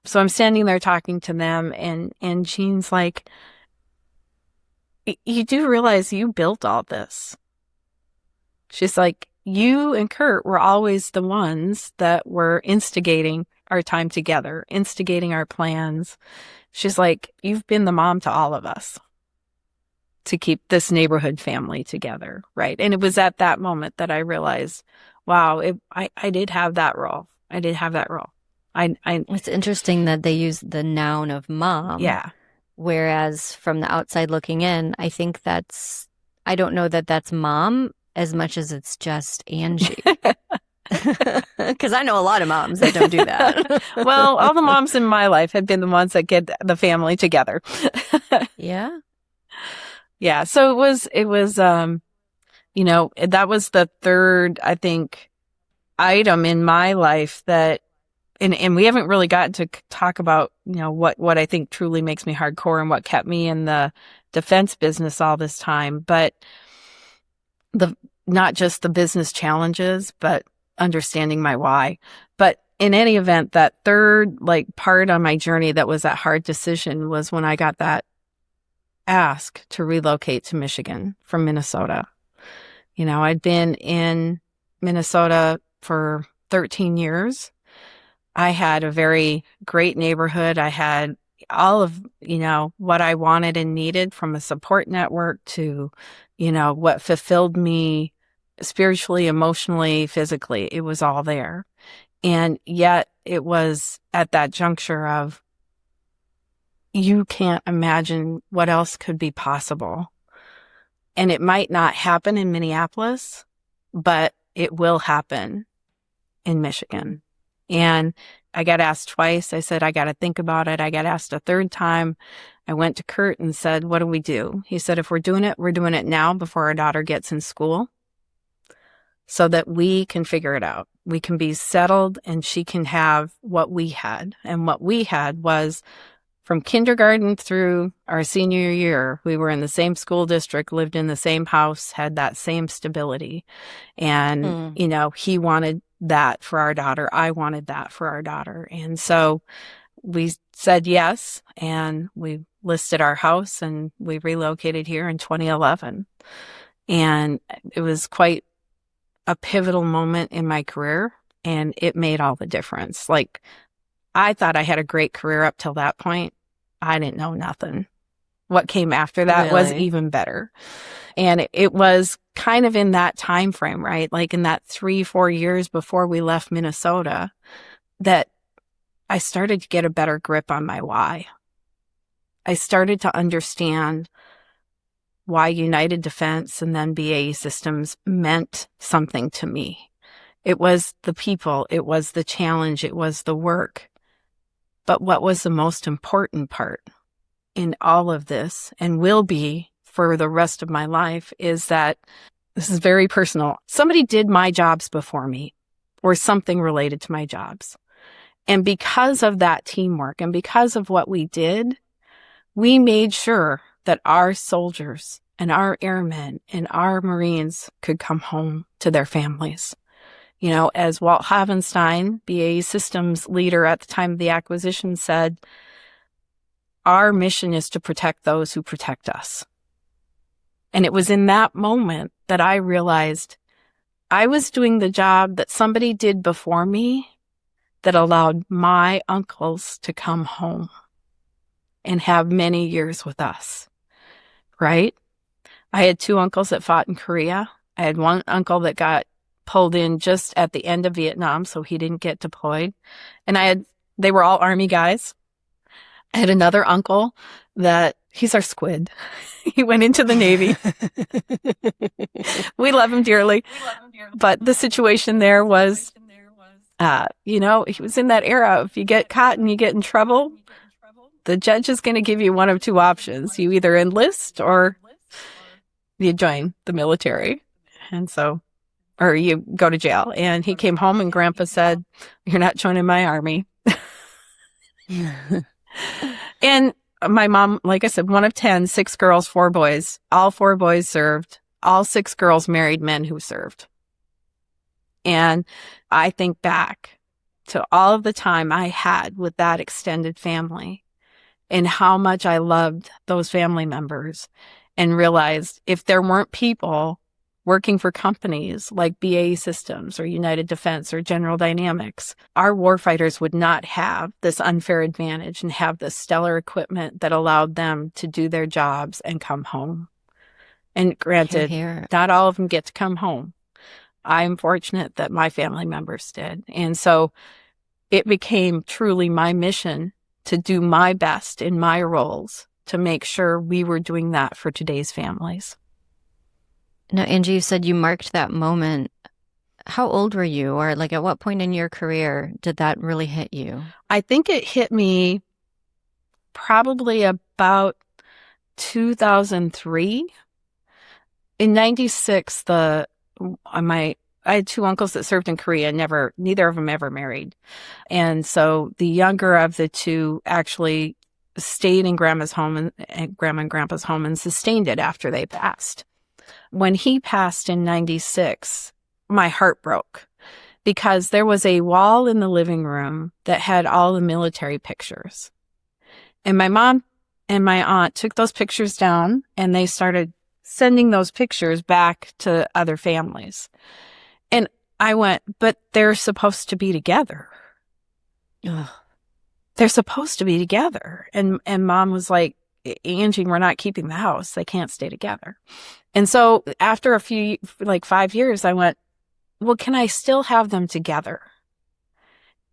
so I'm standing there talking to them, and Jean's like, you do realize you built all this. She's like, you and Kurt were always the ones that were instigating our time together, instigating our plans. She's like, you've been the mom to all of us to keep this neighborhood family together, right? And it was at that moment that I realized, wow, I did have that role. I did have that role. It's interesting that they use the noun of mom. Yeah. Whereas from the outside looking in, I think I don't know that that's mom as much as it's just Angie. Because I know a lot of moms that don't do that. Well, all the moms in my life had been the ones that get the family together. Yeah. Yeah. So it was, that was the third, I think, item in my life that, and we haven't really gotten to talk about, what I think truly makes me hardcore and what kept me in the defense business all this time, but not just the business challenges, but understanding my why. But in any event, that third part on my journey that was that hard decision was when I got that ask to relocate to Michigan from Minnesota. I'd been in Minnesota for 13 years. I had a very great neighborhood. I had all of, what I wanted and needed, from a support network to, what fulfilled me spiritually, emotionally, physically. It was all there. And yet it was at that juncture of, you can't imagine what else could be possible. And it might not happen in Minneapolis, but it will happen in Michigan. And I got asked twice. I said, I got to think about it. I got asked a third time. I went to Kurt and said, what do we do? He said, if we're doing it now before our daughter gets in school, so that we can figure it out. We can be settled and she can have what we had. And what we had was, from kindergarten through our senior year, we were in the same school district, lived in the same house, had that same stability. And, he wanted that for our daughter. I wanted that for our daughter. And so we said yes, and we listed our house and we relocated here in 2011. And it was quite a pivotal moment in my career, and it made all the difference. Like, I thought I had a great career up till that point. I didn't know nothing. What came after that was even better. And it was kind of in that time frame, right? Like in that 3-4 years before we left Minnesota, that I started to get a better grip on my why. I started to understand why United Defense and then BAE Systems meant something to me. It was the people, it was the challenge, it was the work. But what was the most important part in all of this, and will be for the rest of my life, is that this is very personal. Somebody did my jobs before me, or something related to my jobs. And because of that teamwork and because of what we did, we made sure that our soldiers and our airmen and our Marines could come home to their families. As Walt Havenstein, BAE Systems leader at the time of the acquisition, said, our mission is to protect those who protect us. And it was in that moment that I realized I was doing the job that somebody did before me that allowed my uncles to come home and have many years with us, right? I had 2 uncles that fought in Korea. I had one uncle that got pulled in just at the end of Vietnam, so he didn't get deployed. And they were all Army guys. I had another uncle that, he's our squid. He went into the Navy. We love him dearly. But the situation there was, he was in that era. If you get caught and you get in trouble, the judge is going to give you one of 2 options. You either enlist or you join the military. And so, or you go to jail. And he came home and Grandpa said, you're not joining my army. And my mom, like I said, one of 10, 6 girls, 4 boys. All 4 boys served. All 6 girls married men who served. And I think back to all of the time I had with that extended family and how much I loved those family members, and realized if there weren't people working for companies like BAE Systems or United Defense or General Dynamics, our warfighters would not have this unfair advantage and have the stellar equipment that allowed them to do their jobs and come home. And granted, not all of them get to come home. I'm fortunate that my family members did. And so it became truly my mission to do my best in my roles to make sure we were doing that for today's families. Now, Angie, you said you marked that moment. How old were you, or at what point in your career did that really hit you? I think it hit me probably about 2003. In 96, I had 2 uncles that served in Korea, neither of them ever married. And so the younger of the 2 actually stayed in Grandma's home and Grandma and Grandpa's home and sustained it after they passed. When he passed in 96, my heart broke because there was a wall in the living room that had all the military pictures. And my mom and my aunt took those pictures down and they started sending those pictures back to other families. And I went, but they're supposed to be together. Ugh. They're supposed to be together. And Mom was like, Angie, we're not keeping the house. They can't stay together. And so after a few, like 5 years, I went, well, can I still have them together?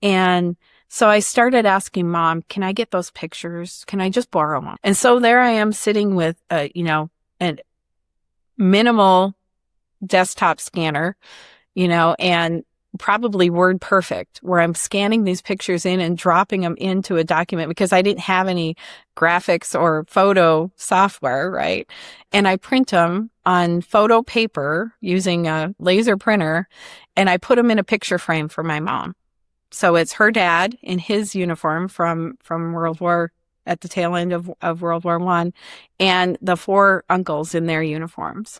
And so I started asking Mom, can I get those pictures? Can I just borrow them? And so there I am sitting with, a minimal desktop scanner, and probably Word Perfect, where I'm scanning these pictures in and dropping them into a document because I didn't have any graphics or photo software, right? And I print them on photo paper using a laser printer, and I put them in a picture frame for my mom. So it's her dad in his uniform from World War, at the tail end of World War I, and the 4 uncles in their uniforms.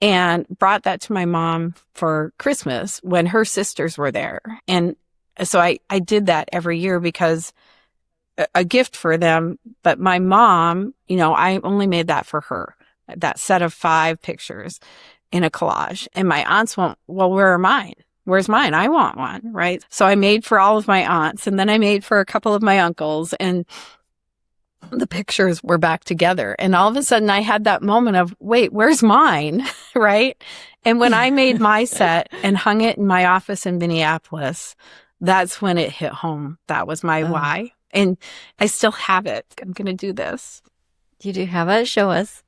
And brought that to my mom for Christmas when her sisters were there. And so I did that every year because a gift for them. But my mom, I only made that for her, that set of 5 pictures in a collage. And my aunts went, well, where are mine? Where's mine? I want one, right? So I made for all of my aunts, and then I made for a couple of my uncles, and the pictures were back together. And all of a sudden I had that moment of, wait, where's mine? Right? And when I made my set and hung it in my office in Minneapolis, that's when it hit home. That was my why. And I still have it. I'm going to do this. You do have it? Show us.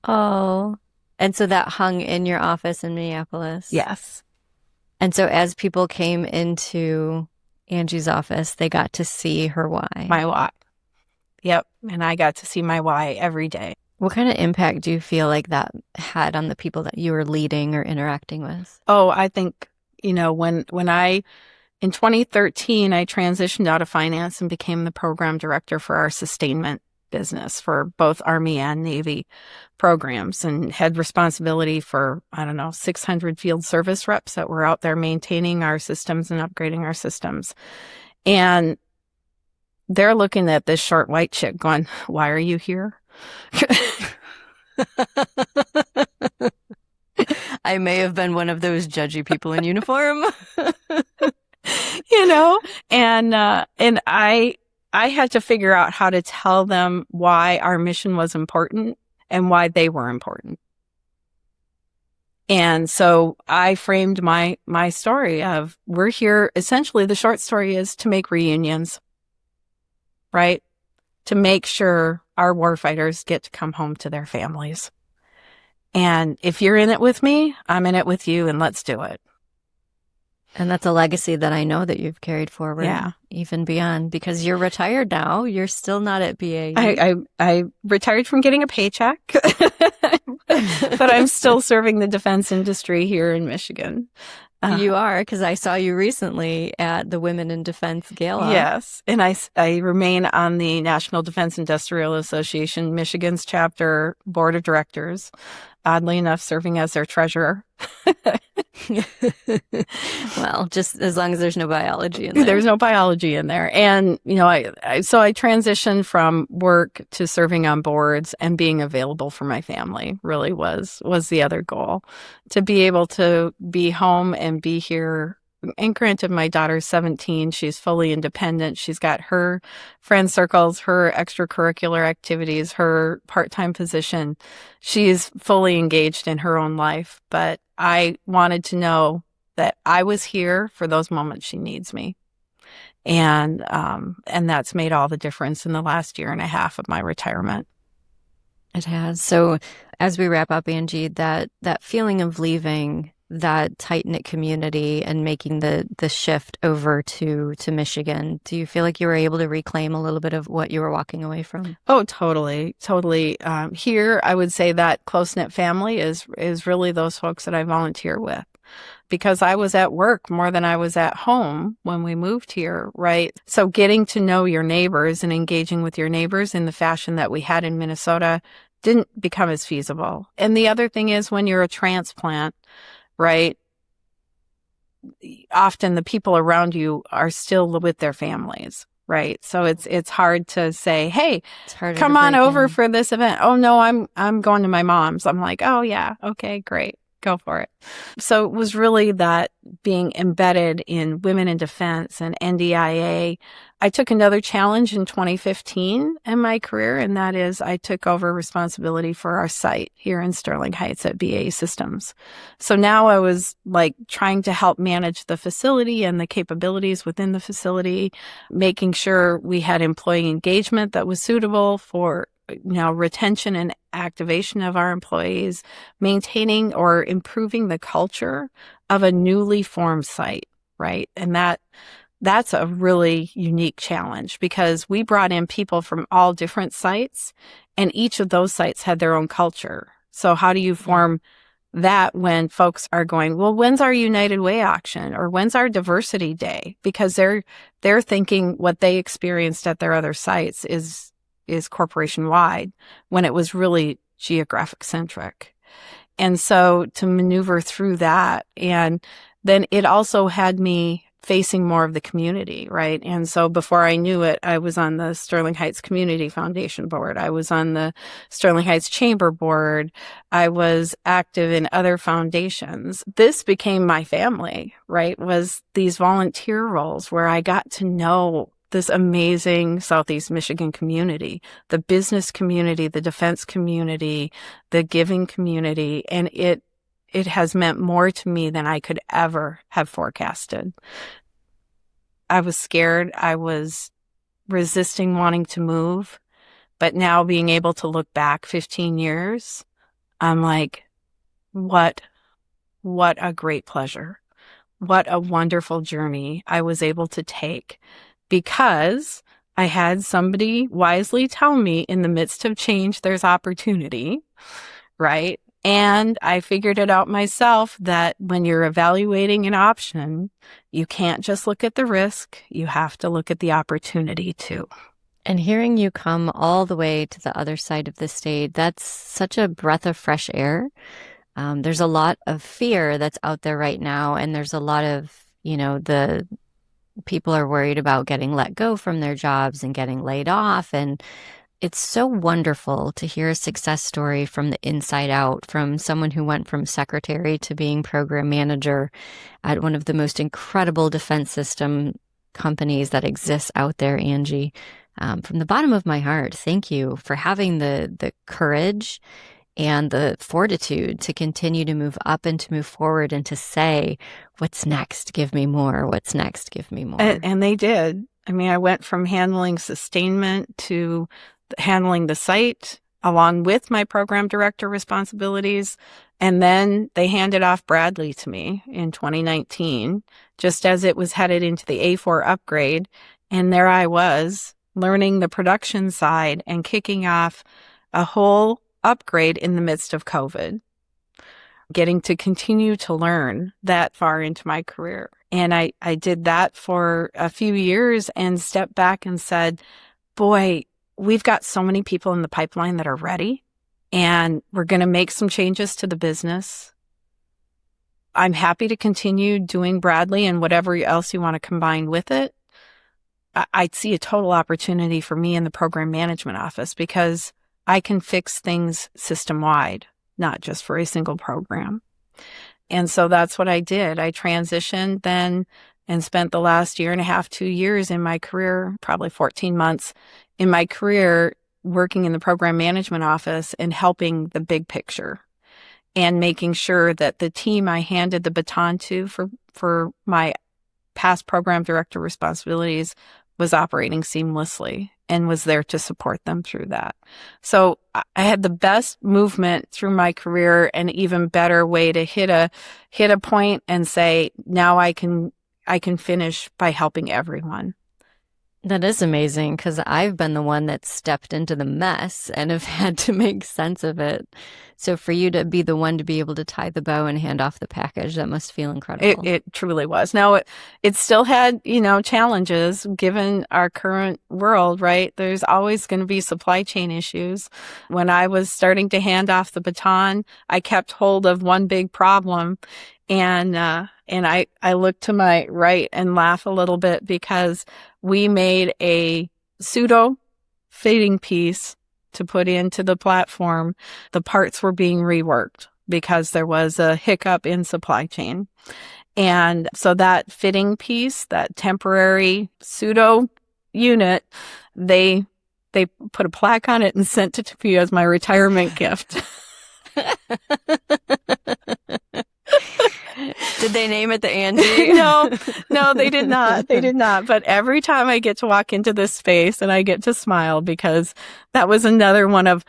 Oh. And so that hung in your office in Minneapolis? Yes. And so as people came into Angie's office, they got to see her why. My why. Yep. And I got to see my why every day. What kind of impact do you feel like that had on the people that you were leading or interacting with? Oh, I think, in 2013, I transitioned out of finance and became the program director for our sustainment business for both Army and Navy programs, and had responsibility for, 600 field service reps that were out there maintaining our systems and upgrading our systems. And they're looking at this short white chick going, why are you here? I may have been one of those judgy people in uniform. And I had to figure out how to tell them why our mission was important and why they were important. And so I framed my story of, we're here, essentially the short story is to make reunions, right? To make sure our warfighters get to come home to their families. And if you're in it with me, I'm in it with you, and let's do it. And that's a legacy that I know that you've carried forward, even beyond, because you're retired now. You're still not at BAE. I retired from getting a paycheck, but I'm still serving the defense industry here in Michigan. You are, because I saw you recently at the Women in Defense Gala. Yes, and I remain on the National Defense Industrial Association, Michigan's chapter board of directors, oddly enough, serving as their treasurer. Well, just as long as there's no biology in there. There's no biology in there. And, so I transitioned from work to serving on boards, and being available for my family really was the other goal. To be able to be home and be here. And granted, my daughter's 17. She's fully independent. She's got her friend circles, her extracurricular activities, her part-time position. She's fully engaged in her own life. But I wanted to know that I was here for those moments she needs me. And that's made all the difference in the last year and a half of my retirement. It has. So as we wrap up, Angie, that feeling of leaving that tight-knit community and making the shift over to Michigan, do you feel like you were able to reclaim a little bit of what you were walking away from? Oh, totally. Here, I would say that close-knit family is really those folks that I volunteer with, because I was at work more than I was at home when we moved here, right? So getting to know your neighbors and engaging with your neighbors in the fashion that we had in Minnesota didn't become as feasible. And the other thing is, when you're a transplant, right, often the people around you are still with their families, right? So it's hard to say, hey, It's harder to come on break over in. for this event. Oh no, I'm going to my mom's. I'm like, oh yeah, okay, great. Go for it. So it was really that being embedded in women in defense and NDIA. I took another challenge in 2015 in my career, and that is I took over responsibility for our site here in Sterling Heights at BAE Systems. So now I was like trying to help manage the facility and the capabilities within the facility, making sure we had employee engagement that was suitable for retention and activation of our employees, maintaining or improving the culture of a newly formed site, right? And that's a really unique challenge because we brought in people from all different sites, and each of those sites had their own culture. So how do you form that when folks are going, well, when's our United Way auction or when's our diversity day? Because they're thinking what they experienced at their other sites is corporation wide when it was really geographic centric. And so to maneuver through that, and then it also had me facing more of the community, right? And so before I knew it, I was on the Sterling Heights Community Foundation board. I was on the Sterling Heights Chamber board. I was active in other foundations. This became my family, right? Was these volunteer roles where I got to know this amazing Southeast Michigan community, the business community, the defense community, the giving community. And it has meant more to me than I could ever have forecasted. I was scared. I was resisting wanting to move. But now being able to look back 15 years, I'm like, what a great pleasure. What a wonderful journey I was able to take because I had somebody wisely tell me in the midst of change, there's opportunity, right? And I figured it out myself that when you're evaluating an option, you can't just look at the risk. You have to look at the opportunity too. And hearing you come all the way to the other side of the state, that's such a breath of fresh air. There's a lot of fear that's out there right now. And there's a lot of, the people are worried about getting let go from their jobs and getting laid off. And it's so wonderful to hear a success story from the inside out, from someone who went from secretary to being program manager at one of the most incredible defense system companies that exists out there, Angie. From the bottom of my heart, thank you for having the courage and the fortitude to continue to move up and to move forward and to say, what's next? Give me more. What's next? Give me more. And they did. I mean, I went from handling sustainment to handling the site along with my program director responsibilities. And then they handed off Bradley to me in 2019, just as it was headed into the A4 upgrade. And there I was learning the production side and kicking off a whole upgrade in the midst of COVID, getting to continue to learn that far into my career. And I did that for a few years and stepped back and said, boy, we've got so many people in the pipeline that are ready, and we're going to make some changes to the business. I'm happy to continue doing Bradley and whatever else you want to combine with it. I'd see a total opportunity for me in the program management office because I can fix things system-wide, not just for a single program. And so that's what I did. I transitioned then and spent the last year and a half, 2 years in my career, probably 14 months in my career, working in the program management office and helping the big picture and making sure that the team I handed the baton to for my past program director responsibilities was operating seamlessly and was there to support them through that. So I had the best movement through my career, and even better way to hit a point and say, now I can finish by helping everyone. That is amazing, because I've been the one that stepped into the mess and have had to make sense of it. So for you to be the one to be able to tie the bow and hand off the package, that must feel incredible. It truly was. Now, it still had, challenges given our current world, right? There's always going to be supply chain issues. When I was starting to hand off the baton, I kept hold of one big problem, And I look to my right and laugh a little bit because we made a pseudo fitting piece to put into the platform. The parts were being reworked because there was a hiccup in supply chain. And so that fitting piece, that temporary pseudo unit, they put a plaque on it and sent it to me as my retirement gift. Did they name it the Angie? No, they did not. They did not. But every time I get to walk into this space and I get to smile, because that was another one of,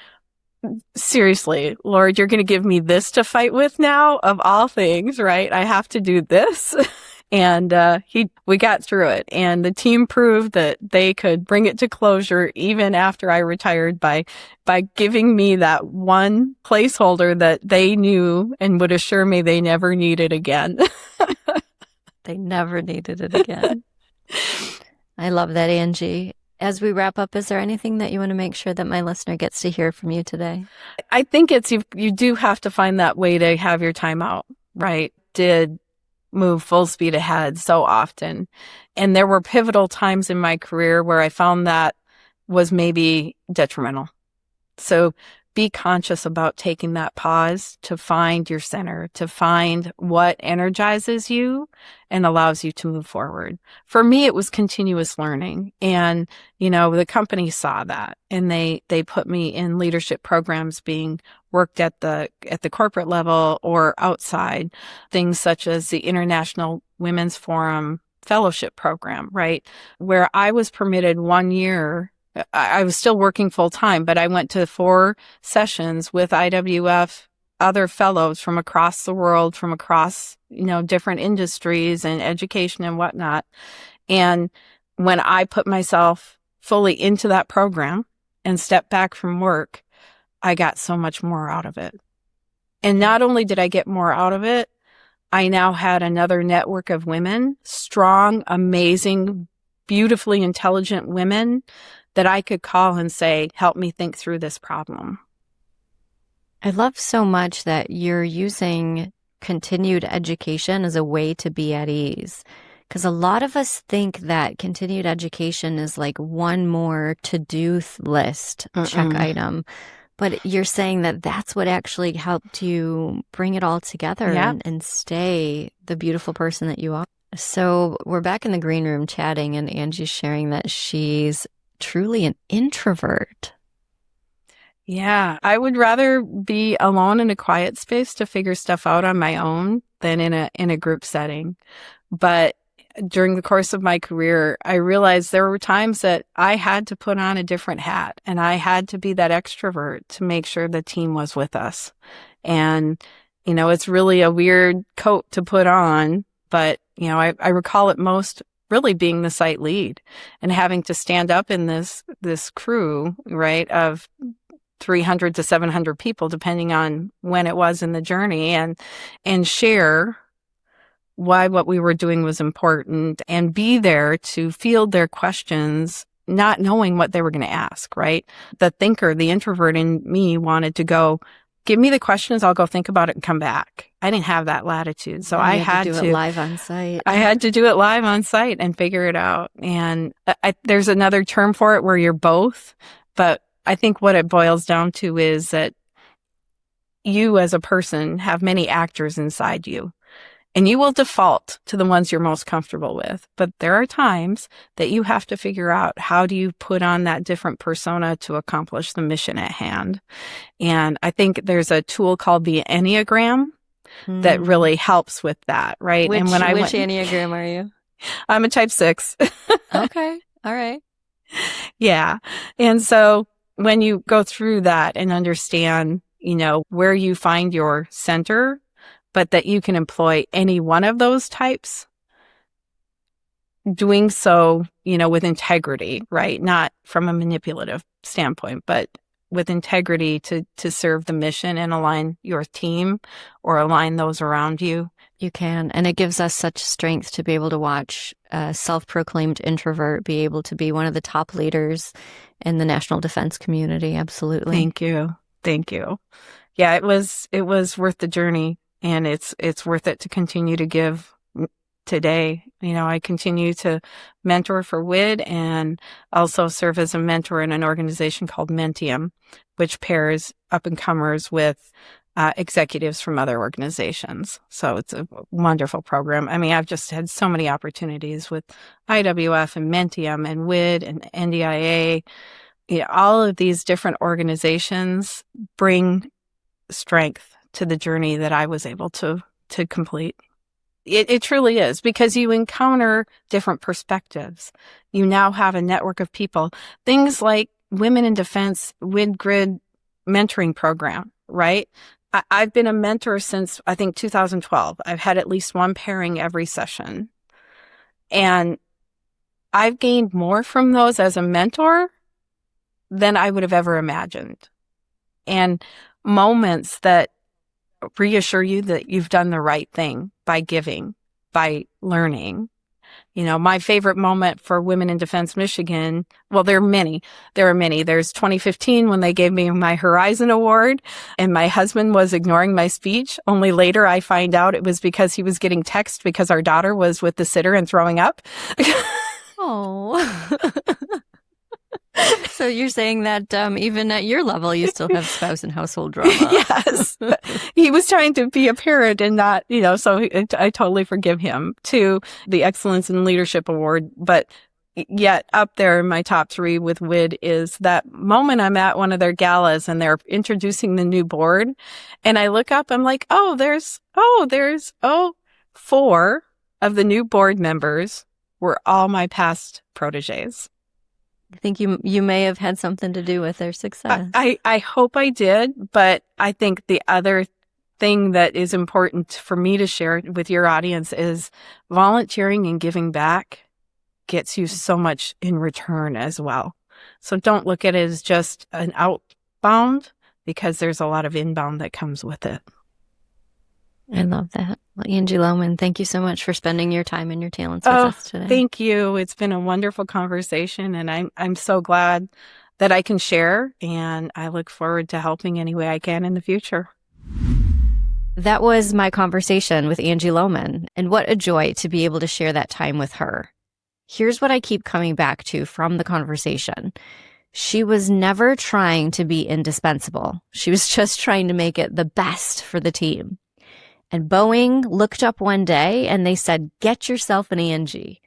seriously, Lord, you're going to give me this to fight with now, of all things, right? I have to do this. And we got through it, and the team proved that they could bring it to closure even after I retired by giving me that one placeholder that they knew and would assure me they never needed again. They never needed it again. I love that, Angie. As we wrap up, is there anything that you want to make sure that my listener gets to hear from you today? I think you do have to find that way to have your time out, right? Did move full speed ahead so often. And there were pivotal times in my career where I found that was maybe detrimental. So be conscious about taking that pause to find your center, to find what energizes you and allows you to move forward. For me, it was continuous learning. And, the company saw that, and they put me in leadership programs being worked at the corporate level or outside, things such as the International Women's Forum Fellowship Program, right? Where I was permitted 1 year. I was still working full time, but I went to 4 sessions with IWF, other fellows from across the world, from across, different industries and education and whatnot. And when I put myself fully into that program and stepped back from work, I got so much more out of it. And not only did I get more out of it, I now had another network of women, strong, amazing, beautifully intelligent women that I could call and say, help me think through this problem. I love so much that you're using continued education as a way to be at ease. Because a lot of us think that continued education is like one more to-do list check item. But you're saying that that's what actually helped you bring it all together and stay the beautiful person that you are. So we're back in the green room chatting, and Angie's sharing that she's truly an introvert. Yeah, I would rather be alone in a quiet space to figure stuff out on my own than in a group setting. But during the course of my career, I realized there were times that I had to put on a different hat, and I had to be that extrovert to make sure the team was with us. And, it's really a weird coat to put on, but, I recall it most really being the site lead and having to stand up in this crew, right, of 300 to 700 people, depending on when it was in the journey, and share why what we were doing was important and be there to field their questions, not knowing what they were going to ask, right? The thinker, the introvert in me wanted to go, give me the questions, I'll go think about it and come back. I didn't have that latitude. So I had to do it live on site. I had to do it live on site and figure it out. And there's another term for it where you're both, but I think what it boils down to is that you as a person have many actors inside you. And you will default to the ones you're most comfortable with. But there are times that you have to figure out, how do you put on that different persona to accomplish the mission at hand? And I think there's a tool called the Enneagram that really helps with that, right? Which Enneagram are you? I'm a type 6. Okay. All right. Yeah. And so when you go through that and understand, where you find your center, but that you can employ any one of those types, doing so, with integrity, right? Not from a manipulative standpoint, but with integrity to serve the mission and align your team or align those around you. You can. And it gives us such strength to be able to watch a self-proclaimed introvert be able to be one of the top leaders in the national defense community. Absolutely. Thank you. Yeah, it was worth the journey. and it's worth it to continue to give today. I continue to mentor for WID and also serve as a mentor in an organization called Mentium, which pairs up-and-comers with executives from other organizations. So it's a wonderful program. I've just had so many opportunities with IWF and Mentium and WID and NDIA. All of these different organizations bring strength to the journey that I was able to complete. It truly is, because you encounter different perspectives. You now have a network of people. Things like Women in Defense WID Grid mentoring program, right? I've been a mentor since, I think, 2012. I've had at least one pairing every session. And I've gained more from those as a mentor than I would have ever imagined. And moments that reassure you that you've done the right thing by giving, by learning. My favorite moment for Women in Defense Michigan, well, there are many. There's 2015 when they gave me my Horizon Award and my husband was ignoring my speech. Only later I find out it was because he was getting text because our daughter was with the sitter and throwing up. Oh. So you're saying that even at your level, you still have spouse and household drama. Yes. He was trying to be a parent and not, so I totally forgive him. To the Excellence in Leadership Award. But yet up there in my top 3 with WID is that moment I'm at one of their galas and they're introducing the new board. And I look up, I'm like, there's 4 of the new board members were all my past proteges. I think you may have had something to do with their success. I hope I did, but I think the other thing that is important for me to share with your audience is volunteering and giving back gets you so much in return as well. So don't look at it as just an outbound, because there's a lot of inbound that comes with it. I love that. Well, Angie Lommen, thank you so much for spending your time and your talents with us today. Thank you. It's been a wonderful conversation, and I'm so glad that I can share, and I look forward to helping any way I can in the future. That was my conversation with Angie Lommen, and what a joy to be able to share that time with her. Here's what I keep coming back to from the conversation. She was never trying to be indispensable. She was just trying to make it the best for the team. And Boeing looked up one day and they said, get yourself an Angie.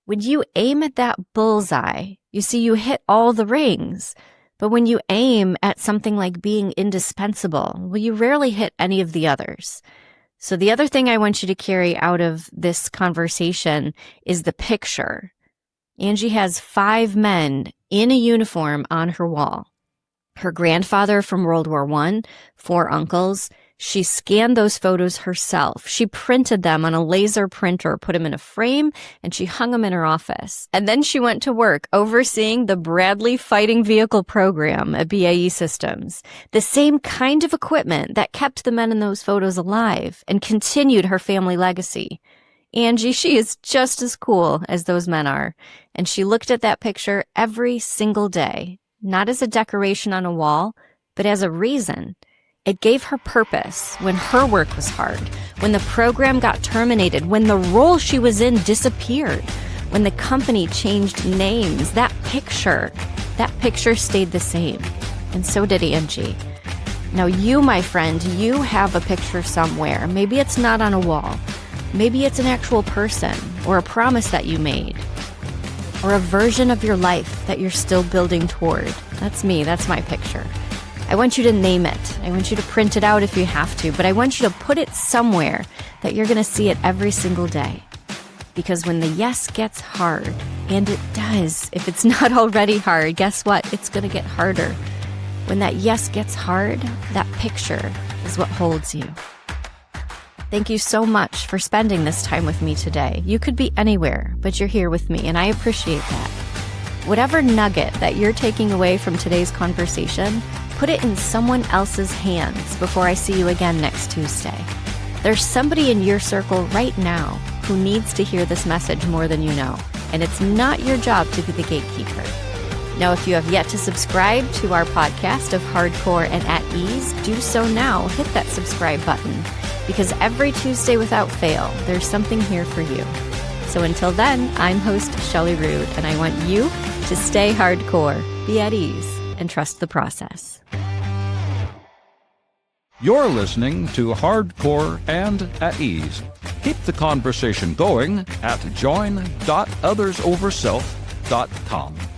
When you aim at that bullseye, you see you hit all the rings. But when you aim at something like being indispensable, well, you rarely hit any of the others. So the other thing I want you to carry out of this conversation is the picture. Angie has 5 men in a uniform on her wall. Her grandfather from World War I, 4 uncles. She scanned those photos herself. She printed them on a laser printer, put them in a frame, and she hung them in her office. And then she went to work overseeing the Bradley Fighting Vehicle program at BAE Systems, the same kind of equipment that kept the men in those photos alive and continued her family legacy. Angie, she is just as cool as those men are. And she looked at that picture every single day, not as a decoration on a wall, but as a reason. It gave her purpose when her work was hard, when the program got terminated, when the role she was in disappeared, when the company changed names. That picture stayed the same. And so did Angie. Now you, my friend, you have a picture somewhere. Maybe it's not on a wall. Maybe it's an actual person or a promise that you made or a version of your life that you're still building toward. That's me. That's my picture. I want you to name it. I want you to print it out if you have to, but I want you to put it somewhere that you're going to see it every single day. Because when the yes gets hard, and it does, if it's not already hard, guess what? It's going to get harder. When that yes gets hard, that picture is what holds you. Thank you so much for spending this time with me today. You could be anywhere, but you're here with me, and I appreciate that. Whatever nugget that you're taking away from today's conversation, put it in someone else's hands before I see you again next Tuesday. There's somebody in your circle right now who needs to hear this message more than you know, and it's not your job to be the gatekeeper. Now, if you have yet to subscribe to our podcast of Hardcore and At Ease, do so now. Hit that subscribe button. Because every Tuesday without fail, there's something here for you. So until then, I'm host Shelley Rude, and I want you to stay hardcore, be at ease, and trust the process. You're listening to Hardcore and at Ease. Keep the conversation going at join.othersoverself.com.